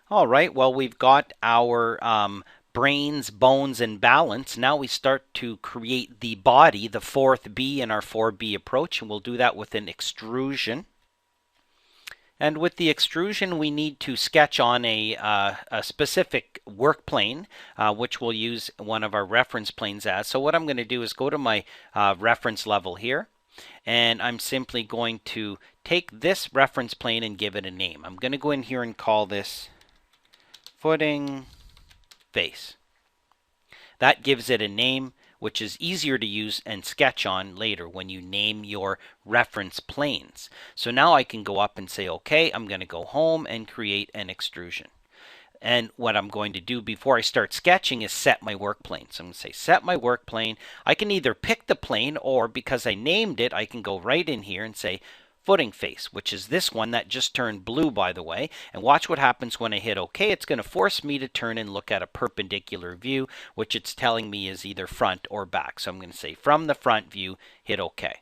All right, well, we've got our brains, bones, and balance. Now we start to create the body, the fourth B in our 4B approach, and we'll do that with an extrusion. And with the extrusion, we need to sketch on a specific work plane, which we'll use one of our reference planes as. So what I'm going to do is go to my reference level here, and I'm simply going to take this reference plane and give it a name. I'm going to go in here and call this footing face. That gives it a name, which is easier to use and sketch on later when you name your reference planes. So now I can go up and say, okay, I'm going to go home and create an extrusion. And what I'm going to do before I start sketching is set my work plane. So I'm going to say set my work plane. I can either pick the plane, or because I named it, I can go right in here and say footing face, which is this one that just turned blue, by the way. And watch what happens when I hit OK. It's going to force me to turn and look at a perpendicular view, which it's telling me is either front or back. So I'm going to say from the front view, hit OK.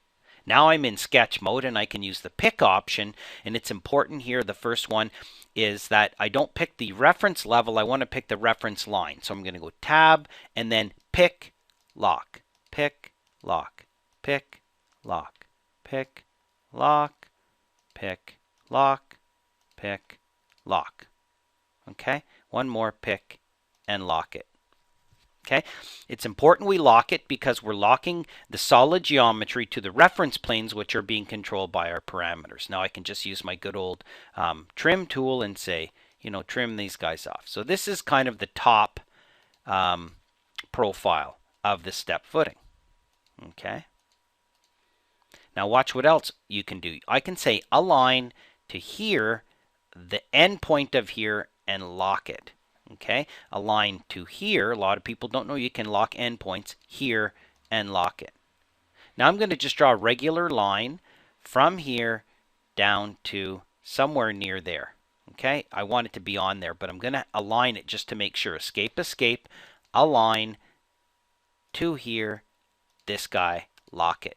Now I'm in sketch mode and I can use the pick option, and it's important here. The first one is that I don't pick the reference level, I want to pick the reference line. So I'm going to go tab and then pick, lock, pick, lock, pick, lock, pick, lock, pick, lock, pick, lock. Okay, one more, pick and lock it. Okay, it's important we lock it because we're locking the solid geometry to the reference planes, which are being controlled by our parameters. Now I can just use my good old trim tool and say, trim these guys off. So this is kind of the top profile of the step footing. Okay. Now watch what else you can do. I can say align to here, the end point of here, and lock it. Okay, align to here. A lot of people don't know you can lock endpoints here and lock it. Now I'm going to just draw a regular line from here down to somewhere near there. Okay, I want it to be on there, but I'm going to align it just to make sure. Escape, escape, align to here, this guy, lock it.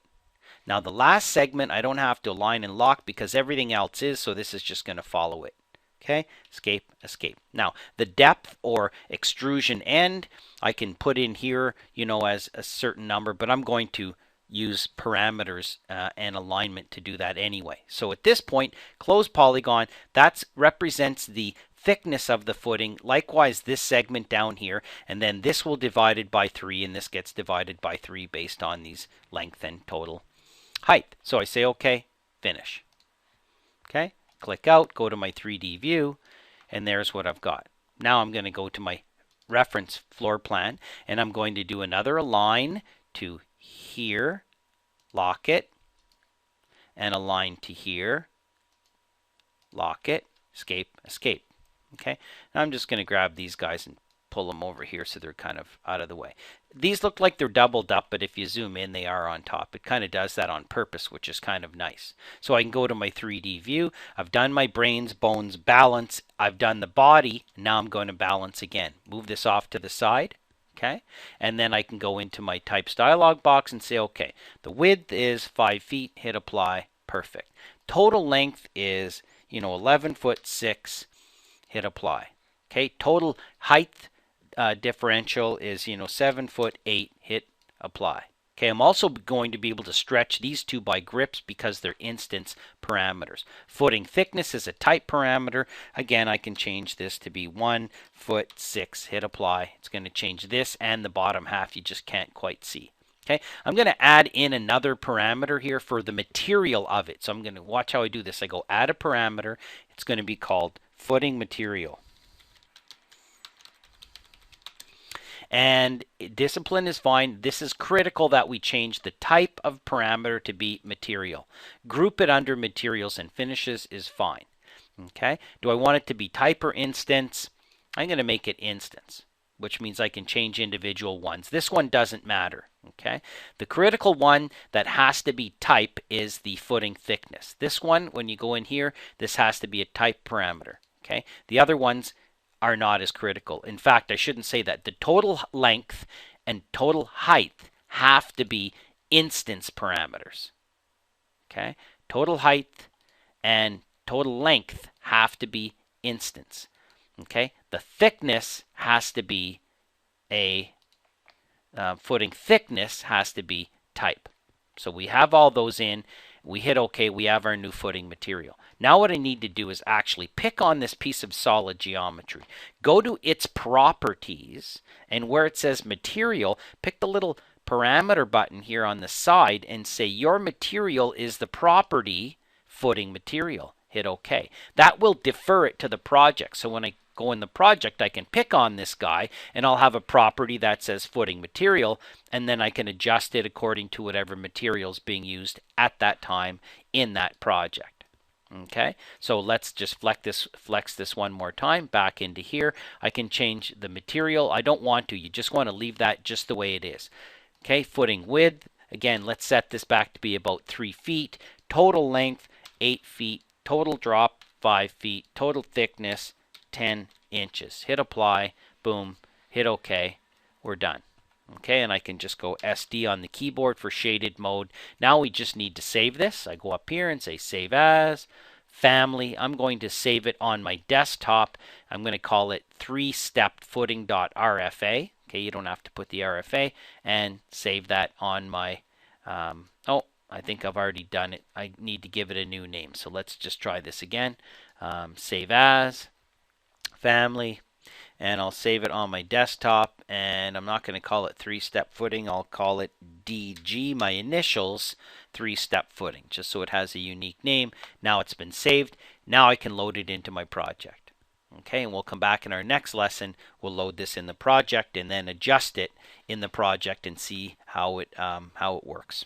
Now the last segment I don't have to align and lock because everything else is, so this is just going to follow it. Okay, escape, escape. Now, the depth or extrusion end, I can put in here, as a certain number, but I'm going to use parameters and alignment to do that anyway. So at this point, close polygon, that represents the thickness of the footing. Likewise, this segment down here, and then this will divide it by 3, and this gets divided by 3 based on these length and total height. So I say, okay, finish. Okay. Click out, go to my 3D view, and there's what I've got. Now I'm going to go to my reference floor plan, and I'm going to do another align to here, lock it, and align to here, lock it, escape, escape. Okay, now I'm just going to grab these guys and pull them over here so they're kind of out of the way. These look like they're doubled up, but if you zoom in, they are on top. It kind of does that on purpose, which is kind of nice. So I can go to my 3D view. I've done my brains, bones, balance. I've done the body. Now I'm going to balance again. Move this off to the side. Okay, and then I can go into my types dialog box and say, okay, the width is 5 feet, hit apply, perfect. Total length is, 11 foot 6, hit apply. Okay, total height differential is 7 foot 8, hit apply. Okay, I'm also going to be able to stretch these two by grips because they're instance parameters. Footing thickness is a type parameter. Again, I can change this to be 1 foot 6, hit apply. It's going to change this and the bottom half, you just can't quite see. Okay, I'm going to add in another parameter here for the material of it. So I'm going to watch how I do this. I go add a parameter. It's going to be called footing material. And discipline is fine. This is critical that we change the type of parameter to be material. Group it under materials and finishes is fine. Okay. Do I want it to be type or instance? I'm going to make it instance, which means I can change individual ones. This one doesn't matter. Okay. The critical one that has to be type is the footing thickness. This one, when you go in here, this has to be a type parameter. Okay. The other ones are not as critical. In fact, I shouldn't say that. The total length and total height have to be instance parameters. Okay? Total height and total length have to be instance. Okay, the thickness has to be a footing thickness has to be type. So we have all those in. We hit OK. We have our new footing material. Now what I need to do is actually pick on this piece of solid geometry. Go to its properties, and where it says material, pick the little parameter button here on the side and say your material is the property footing material. Hit OK. That will defer it to the project. So when I go in the project, I can pick on this guy and I'll have a property that says footing material, and then I can adjust it according to whatever material is being used at that time in that project. Okay, so let's just flex this one more time back into here. I can change the material. I don't want to. You just want to leave that just the way it is. Okay, footing width. Again, let's set this back to be about 3 feet. Total length, 8 feet. Total drop, 5 feet. Total thickness, 10 inches. Hit apply, boom, hit OK, we're done. Okay, and I can just go SD on the keyboard for shaded mode. Now we just need to save this. I go up here and say save as, family. I'm going to save it on my desktop. I'm going to call it 3stepfooting.rfa. Okay, you don't have to put the RFA, and save that on my, oh, I think I've already done it. I need to give it a new name. So let's just try this again. Save as, family, and I'll save it on my desktop, and I'm not going to call it 3-step footing. I'll call it DG, my initials, 3-step footing, just so it has a unique name. Now it's been saved. Now I can load it into my project. Okay, and we'll come back in our next lesson. We'll load this in the project and then adjust it in the project and see how it works.